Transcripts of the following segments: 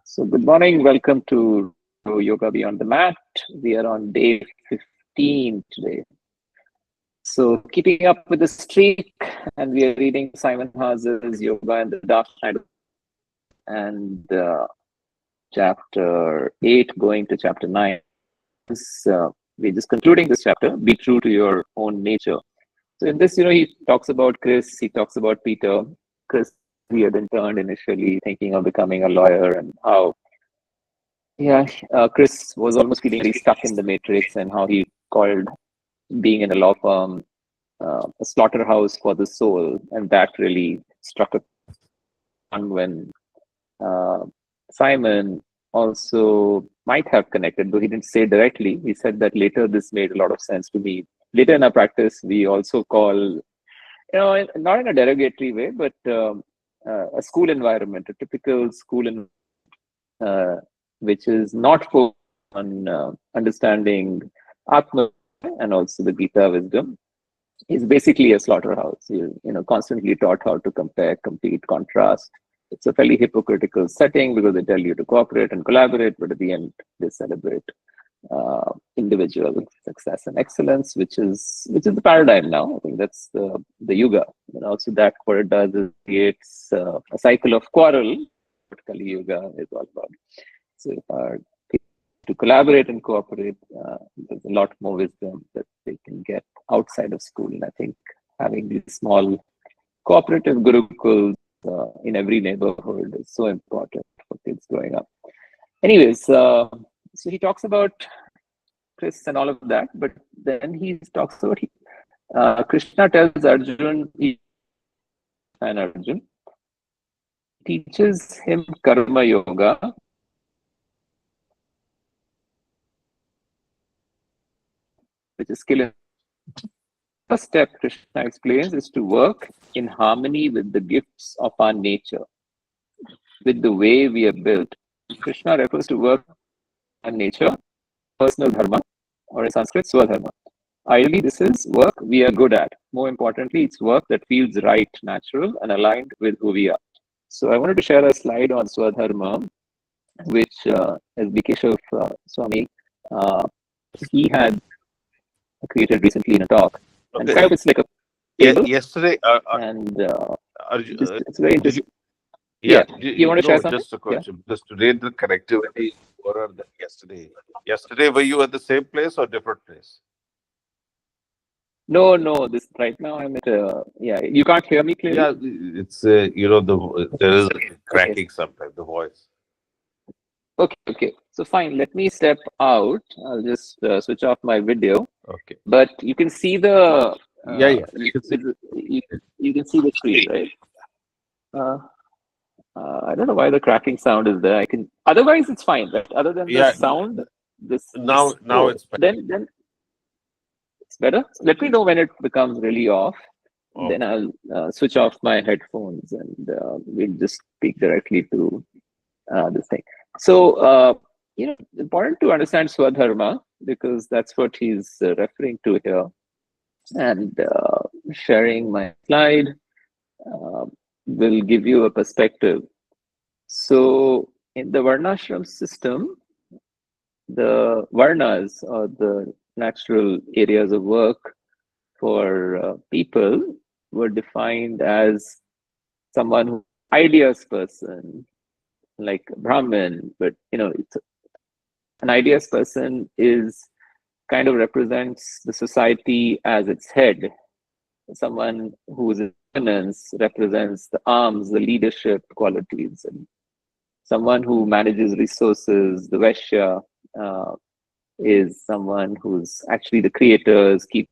So, good morning. Welcome to Yoga Beyond the Mat. We are on day 15 today. So, keeping up with the streak, and we are reading Simon Haas's Yoga and the Dark Side and chapter 8, going to chapter 9. We're just concluding this chapter. Be true to your own nature. So, in this, he talks about Chris, he talks about Peter. Chris, he had interned initially thinking of becoming a lawyer and how Chris was almost feeling very stuck in the matrix, and how he called being in a law firm a slaughterhouse for the soul, and that really struck a chord when Simon also might have connected, though he didn't say directly. He said that later this made a lot of sense to me. Later in our practice, we also call, not in a derogatory way, but a school environment, a typical school environment, which is not focused on understanding Atma and also the Gita wisdom, is basically a slaughterhouse. You're constantly taught how to compare, compete, contrast. It's a fairly hypocritical setting because they tell you to cooperate and collaborate, but at the end they celebrate individual success and excellence, which is the paradigm now. I think that's the yuga. And also that what it does is creates a cycle of quarrel. What Kali Yuga is all about. So if our people to collaborate and cooperate, there's a lot more wisdom that they can get outside of school. And I think having these small cooperative gurukuls in every neighborhood is so important for kids growing up. Anyways, so he talks about Chris and all of that, but then he talks about Krishna tells Arjun, and Arjun teaches him karma yoga, which is skill. First step, Krishna explains, is to work in harmony with the gifts of our nature, with the way we are built. Krishna refers to work and nature, personal dharma, or in Sanskrit, swadharma. Ideally, this is work we are good at. More importantly, it's work that feels right, natural, and aligned with who we are. So I wanted to share a slide on swadharma, which as Keshav Swami, he had created recently in a talk. And kind of it's like a table. Yesterday, and it's very interesting. You want to share something? Just a question. Just to read the connectivity for yesterday. Yesterday, were you at the same place or different place? No. This right now I'm at you can't hear me clearly. Yeah, it's there is cracking sometimes the voice. Okay. So fine. Let me step out. I'll just switch off my video. Okay. But you can see the You can see. you can see the screen, right? I don't know why the cracking sound is there. Otherwise it's fine, right? Other than the sound, Now it's better. Then it's better. Let me know when it becomes really off. Okay. Then I'll switch off my headphones and we'll just speak directly to this thing. So important to understand Swadharma, because that's what he's referring to here. And sharing my slide will give you a perspective. So in the Varnashram system, the Varnas, or the natural areas of work for people, were defined as someone who ideas person, like Brahmin, but it's an ideas person is kind of represents the society as its head. Someone whose dominance represents the arms, the leadership qualities, and someone who manages resources. The Vaishya is someone who's actually the creators, keep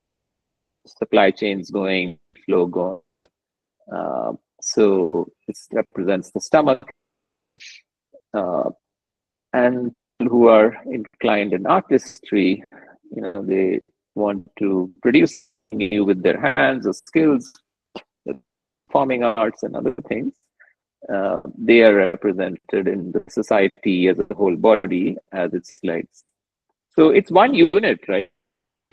supply chains going, flow going. So this represents the stomach. And who are inclined in artistry, they want to produce new with their hands or skills, performing arts and other things. They are represented in the society as a whole body, as its legs. So it's one unit, right?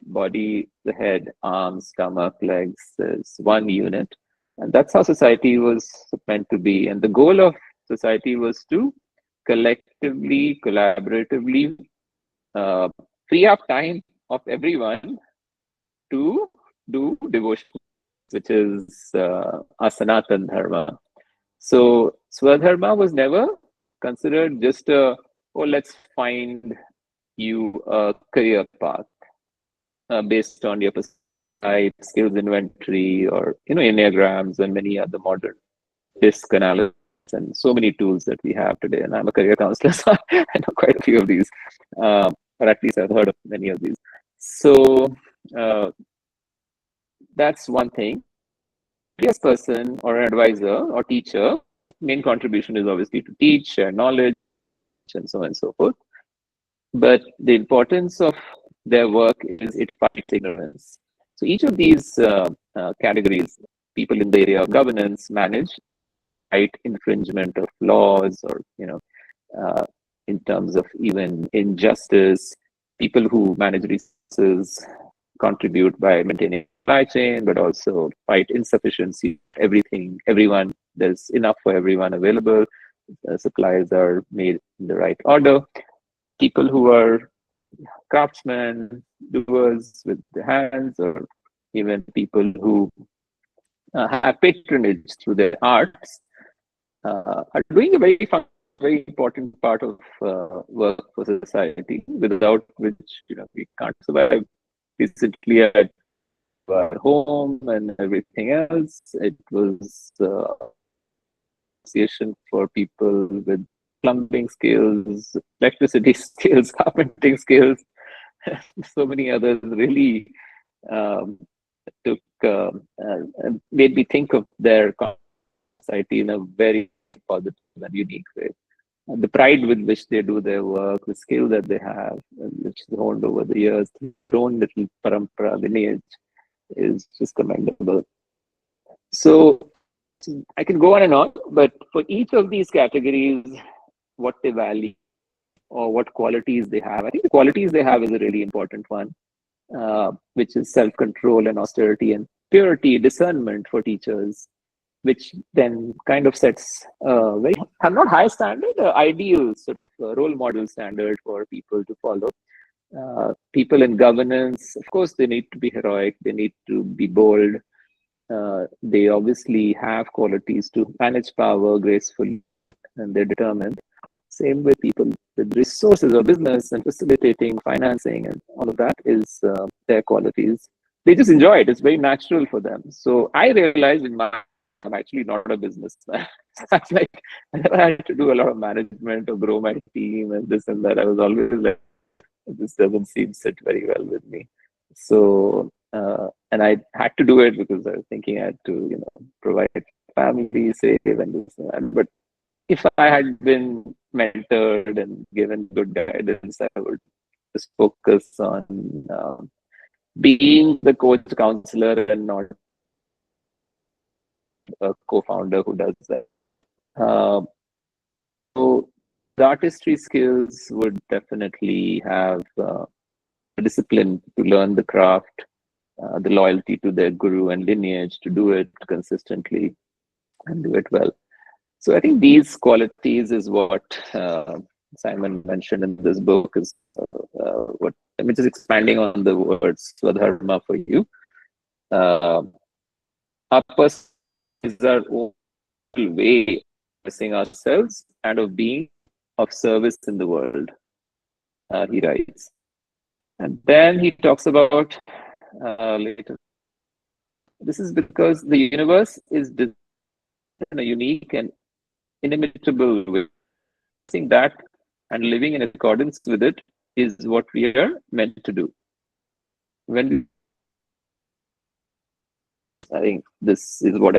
Body, the head, arms, stomach, legs is one unit. And that's how society was meant to be. And the goal of society was to collectively, collaboratively uh, free up time of everyone to do devotion, which is a Sanatan Dharma. So Swadharma was never considered just a, oh, let's find you a career path based on your type, skills inventory, or enneagrams and many other modern disc analysis and so many tools that we have today. And I'm a career counselor, so I know quite a few of these, or at least I've heard of many of these. So uh, that's one thing. Yes, person or an advisor or teacher, main contribution is obviously to teach, share knowledge, and so on and so forth. But the importance of their work is it fights ignorance. So each of these categories, people in the area of governance manage fight infringement of laws, or uh, in terms of even injustice. People who manage resources contribute by maintaining supply chain, but also fight insufficiency. Everyone, there's enough for everyone available. Supplies are made in the right order. People who are craftsmen, doers with the hands, or even people who have patronage through their arts, are doing a very important part of work for society, without which we can't survive. Recently, at our home and everything else, it was association for people with plumbing skills, electricity skills, carpenting skills, so many others really um, took made me think of their society in a very positive and unique way. And the pride with which they do their work, the skill that they have, which is honed over the years, their own little parampara lineage, is just commendable. So I can go on and on, but for each of these categories, what they value or what qualities they have, I think the qualities they have is a really important one, which is self-control and austerity and purity, discernment for teachers, which then kind of sets a very, not high standard, ideal sort of role model standard for people to follow. People in governance, of course, they need to be heroic, they need to be bold. They obviously have qualities to manage power gracefully, and they're determined. Same with people with resources or business and facilitating, financing, and all of that is their qualities. They just enjoy it. It's very natural for them. So I realized I'm actually not a businessman. I'm like, I never had to do a lot of management or grow my team and this and that. I was always like, this doesn't seem sit very well with me. So, and I had to do it because I was thinking I had to, provide family, save, and this and that. But if I had been mentored and given good guidance, I would just focus on being the coach counselor and not a co-founder who does that. Uh, so the artistry skills would definitely have the discipline to learn the craft, the loyalty to their guru and lineage to do it consistently and do it well. So I think these qualities is what Simon mentioned in this book, is what I'm just expanding on the words Swadharma for you. Our person is our own way of expressing ourselves and of being of service in the world, he writes. And then he talks about later. This is because the universe is designed in a unique and inimitable way. Seeing that and living in accordance with it is what we are meant to do. When I think this is what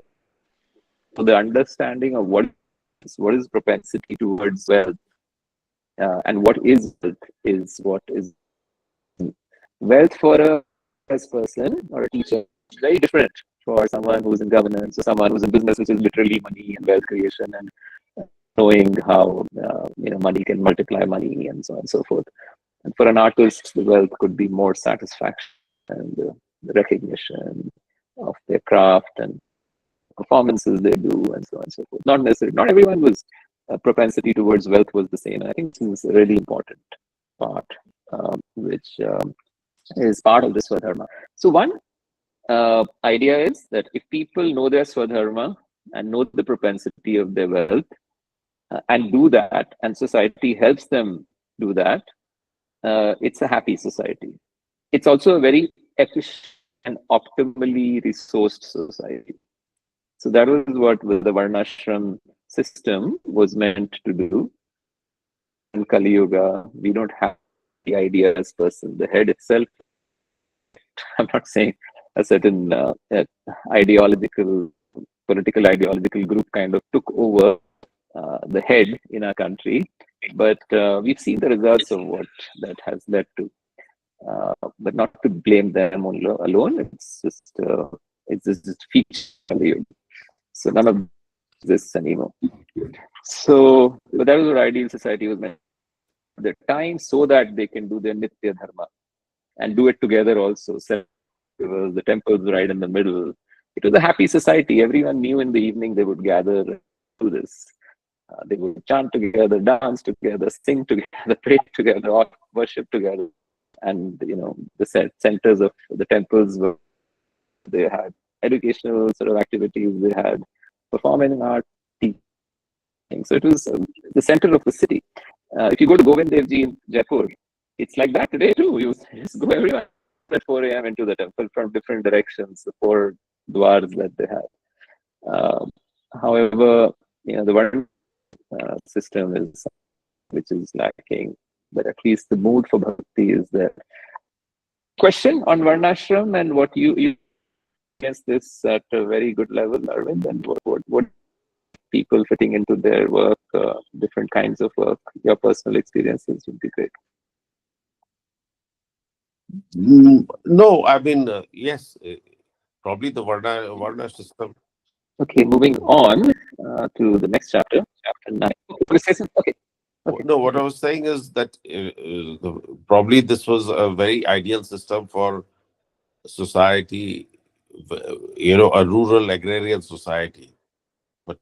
the understanding of what is propensity towards wealth, and what is what is wealth for a person or a teacher is very different for someone who's in governance or someone who's in business, which is literally money and wealth creation and knowing how money can multiply money and so on and so forth. And for an artist, the wealth could be more satisfaction and the recognition of their craft and performances they do and so on and so forth. Not necessarily, not everyone was propensity towards wealth was the same. And I think this is a really important part, which is part of the Swadharma. So one idea is that if people know their Swadharma and know the propensity of their wealth and do that, and society helps them do that, it's a happy society. It's also a very efficient and optimally resourced society. So that was what the Varnashram system was meant to do. In Kali Yuga, we don't have the ideas person. The head itself, I'm not saying a certain ideological, political ideological group kind of took over the head in our country, but we've seen the results of what that has led to. But not to blame them alone. It's just feature. So none of this anymore. So, but that was what ideal society was meant at the time, so that they can do their nitya dharma and do it together also. So the temples right in the middle. It was a happy society. Everyone knew in the evening they would gather to do this. They would chant together, dance together, sing together, pray together, worship together. And the centers of the temples were, they had educational sort of activities, they had performing art, teaching. So it was the center of the city. If you go to Govind Dev Ji in Jaipur, it's like that today too. You just go everyone at 4 a.m. into the temple from different directions, the 4 dwars that they had. However, the one system is which is lacking, but at least the mood for bhakti is there. Question on Varnashram and what you against this at a very good level, Arvind, and what people fitting into their work, different kinds of work, your personal experiences would be great. No, I mean, yes, probably the Varna system. Okay, moving on to the next chapter, chapter 9. Okay. No, what I was saying is that probably this was a very ideal system for society, a rural agrarian society. But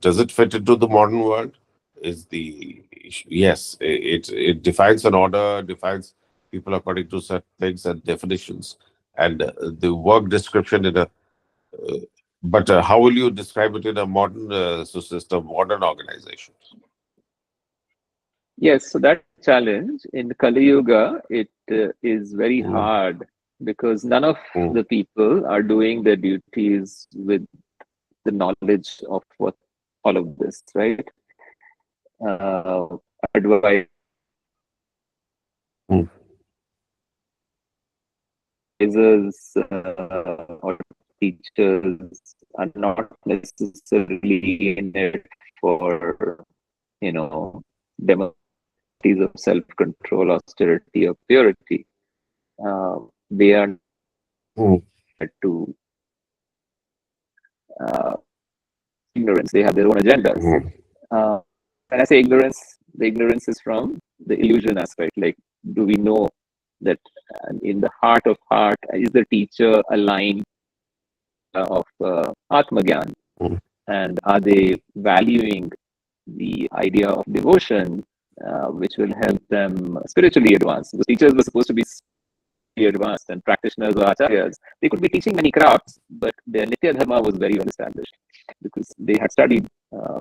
does it fit into the modern world? Is the issue. Yes, it defines an order, defines people according to certain things and definitions, and the work description in a. But how will you describe it in a modern system, modern organization? Yes, so that challenge in Kali Yuga, it is very hard because none of the people are doing their duties with the knowledge of what all of this, right? Advisors or teachers are not necessarily in it for, democracies of self-control, austerity, or purity. They are to ignorance. They have their own agendas. When I say ignorance, the ignorance is from the illusion aspect. Like, do we know that in the heart of heart, is the teacher aligned of Atmagyan? And are they valuing the idea of devotion, which will help them spiritually advance? The teachers were supposed to be advanced and practitioners or acharyas. They could be teaching many crafts, but their Nitya Dharma was very well established because they had studied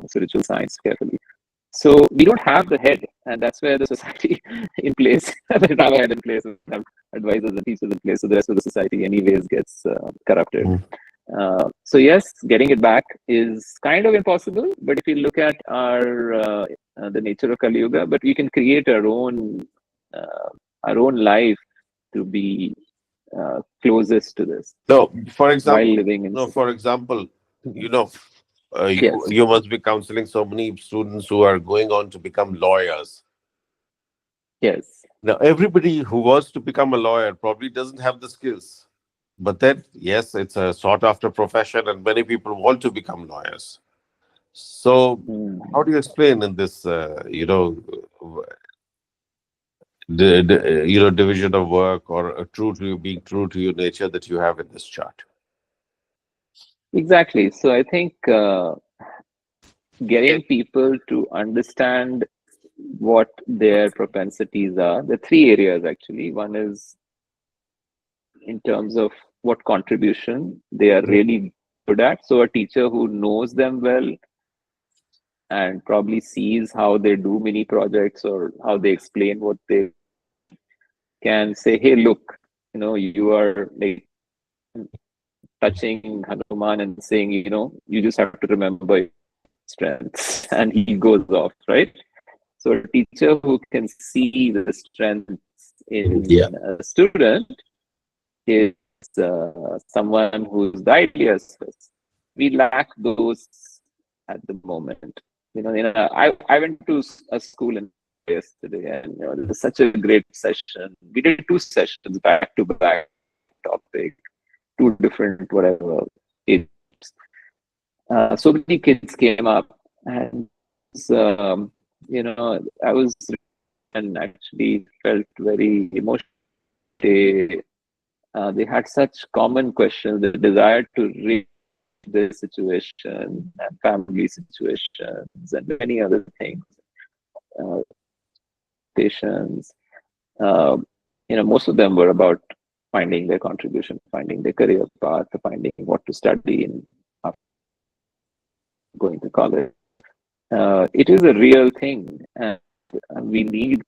spiritual science carefully. So we don't have the head, and that's where the society in place, we don't have a head in place, we have advisors and teachers in place, so the rest of the society anyways gets corrupted. So yes, getting it back is kind of impossible, but if you look at our the nature of Kali Yuga, but we can create our own life to be closest to this. No, for example, while living in you must be counseling so many students who are going on to become lawyers. Yes. Now, everybody who wants to become a lawyer probably doesn't have the skills. But then, yes, it's a sought-after profession, and many people want to become lawyers. So, how do you explain in this, division of work or being true to your nature that you have in this chart? Exactly. So I think getting people to understand what their propensities are. The three areas actually. One is in terms of what contribution they are really good at. So a teacher who knows them well and probably sees how they do mini projects or how they explain what they can say, hey, look, you are like touching Hanuman and saying, you just have to remember your strengths, and he goes off, right? So a teacher who can see the strengths Yeah. in a student is someone who's the ideas first. We lack those at the moment. I went to a school in yesterday, and it was such a great session. We did two sessions back to back topic, two different whatever. It, so many kids came up, and I was and actually felt very emotional. They had such common questions, the desire to read their situation and family situations and many other things, uh, patients. Uh, most of them were about finding their contribution, finding their career path, finding what to study in after going to college. It is a real thing, and we need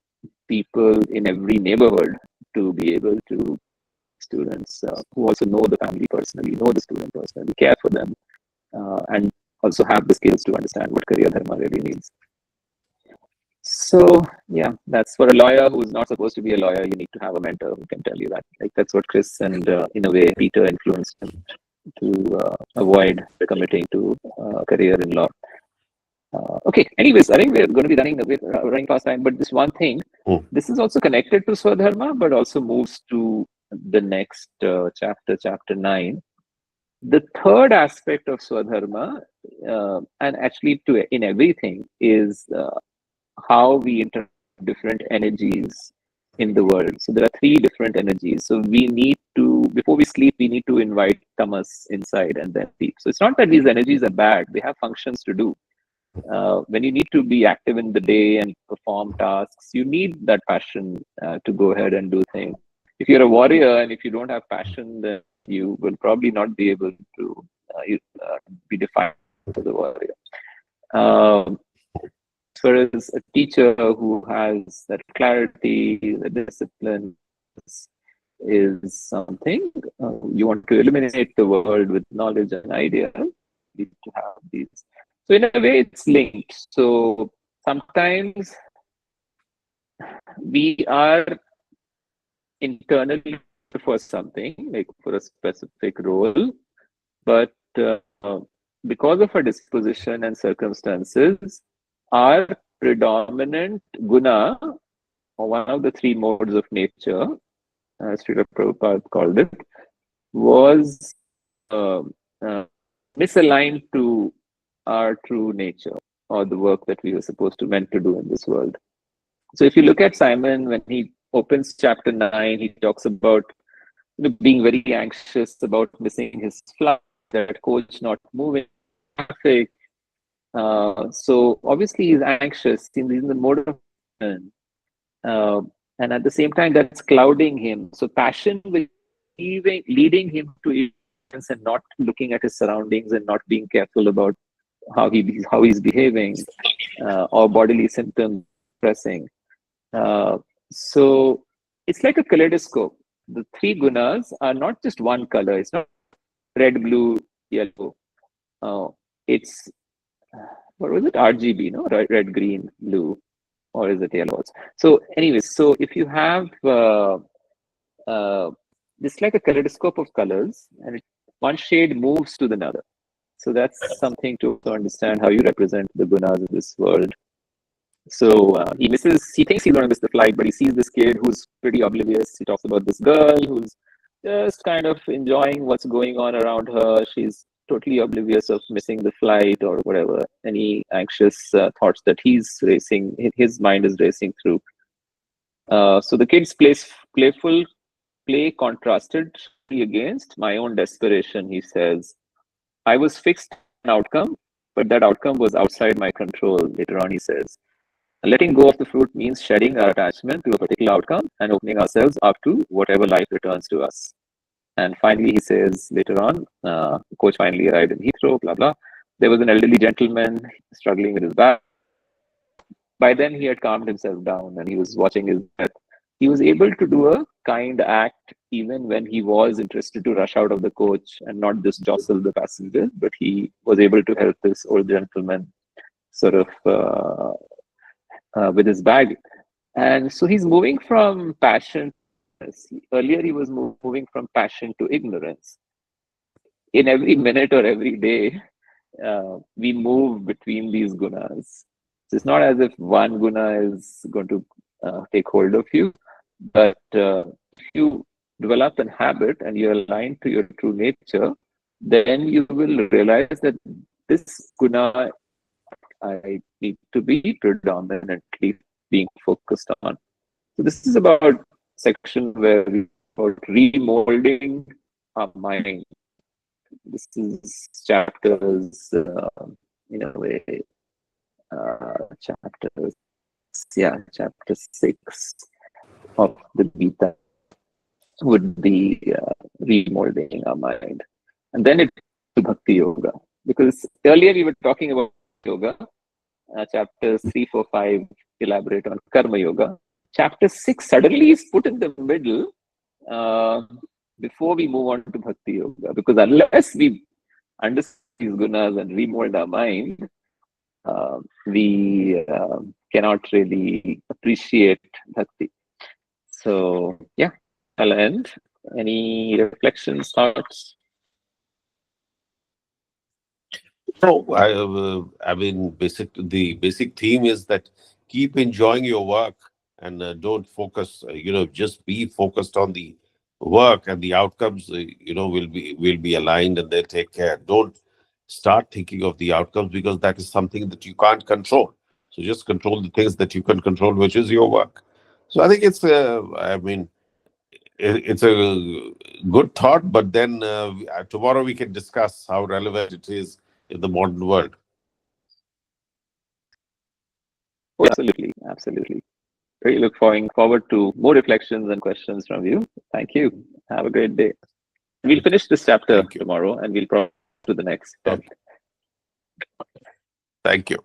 people in every neighborhood to be able to students who also know the family personally, know the student personally, care for them, and also have the skills to understand what career dharma really means. So yeah, that's for a lawyer who's not supposed to be a lawyer. You need to have a mentor who can tell you that. Like that's what Chris and in a way Peter influenced him to avoid committing to a career in law. Okay. Anyways, I think we're going to be running past time. But this one thing, Mm. this is also connected to Swadharma, but also moves to the next chapter, chapter 9. The third aspect of Swadharma, and actually to in everything, is how we interact with different energies in the world. So there are three different energies. So we need to, before we sleep, we need to invite tamas inside and then sleep. So it's not that these energies are bad; they have functions to do. When you need to be active in the day and perform tasks, you need that passion to go ahead and do things. If you're a warrior and if you don't have passion, then you will probably not be able to be defined as a warrior. Um, Whereas a teacher who has that clarity, the discipline is something you want to illuminate the world with knowledge and idea. You need to have these. So in a way, it's linked. So sometimes we are internally for something, like for a specific role, but because of our disposition and circumstances, our predominant guna, or one of the three modes of nature, as Srila Prabhupada called it, was uh, uh, misaligned to our true nature or the work that we were supposed to meant to do in this world. So if you look at Simon, when he opens chapter 9, he talks about being very anxious about missing his flight, that coach not moving, traffic. So obviously he's anxious, he's in the mode of uh, and at the same time that's clouding him. So passion will leading him to ignorance and not looking at his surroundings and not being careful about how he's behaving, or bodily symptoms pressing. Uh, so it's like a kaleidoscope. The three gunas are not just one color. It's not red, blue, yellow. It's what was it? RGB, no? Red, green, blue, or is it yellow? So, anyways, so if you have it's like a kaleidoscope of colors, and one shade moves to the another. So that's something to understand how you represent the gunas in this world. So he thinks he's going to miss the flight, but he sees this kid who's pretty oblivious. He talks about this girl who's just kind of enjoying what's going on around her. She's totally oblivious of missing the flight or whatever, any anxious thoughts that his mind is racing through. So the kid's playful play contrasted against my own desperation, he says. I was fixed on outcome, but that outcome was outside my control. Later on, he says, letting go of the fruit means shedding our attachment to a particular outcome and opening ourselves up to whatever life returns to us. And finally, he says later on, the coach finally arrived in Heathrow, blah, blah. There was an elderly gentleman struggling with his back. By then, he had calmed himself down and he was watching his breath. He was able to do a kind act even when he was interested to rush out of the coach and not just jostle the passengers, but he was able to help this old gentleman sort of with his bag. And so he's moving from passion. Earlier, he was moving from passion to ignorance. In every minute or every day, we move between these gunas. So it's not as if one guna is going to take hold of you, but if you develop an habit and you're aligned to your true nature, then you will realize that this guna I need to be predominantly being focused on. So this is about section where we about remolding our mind. This is chapters, in a way, chapters, yeah, chapter 6 of the Gita would be remolding our mind. And then it's Bhakti Yoga. Because earlier we were talking about yoga, chapters 3, 4, 5 elaborate on Karma Yoga. Chapter 6 suddenly is put in the middle before we move on to Bhakti Yoga. Because unless we understand these gunas and remold our mind, we cannot really appreciate Bhakti. So, yeah, I'll end. Any reflections, thoughts? No, I mean, the basic theme is that keep enjoying your work and don't focus. Just be focused on the work, and the outcomes. Will be aligned, and they'll take care. Don't start thinking of the outcomes because that is something that you can't control. So just control the things that you can control, which is your work. So I think it's. I mean, it's a good thought, but then tomorrow we can discuss how relevant it is in the modern world. Oh, absolutely, absolutely. Really look forward to more reflections and questions from you. Thank you. Have a great day. We'll finish this chapter Thank you. tomorrow and we'll probably to the next. Okay. Thank you.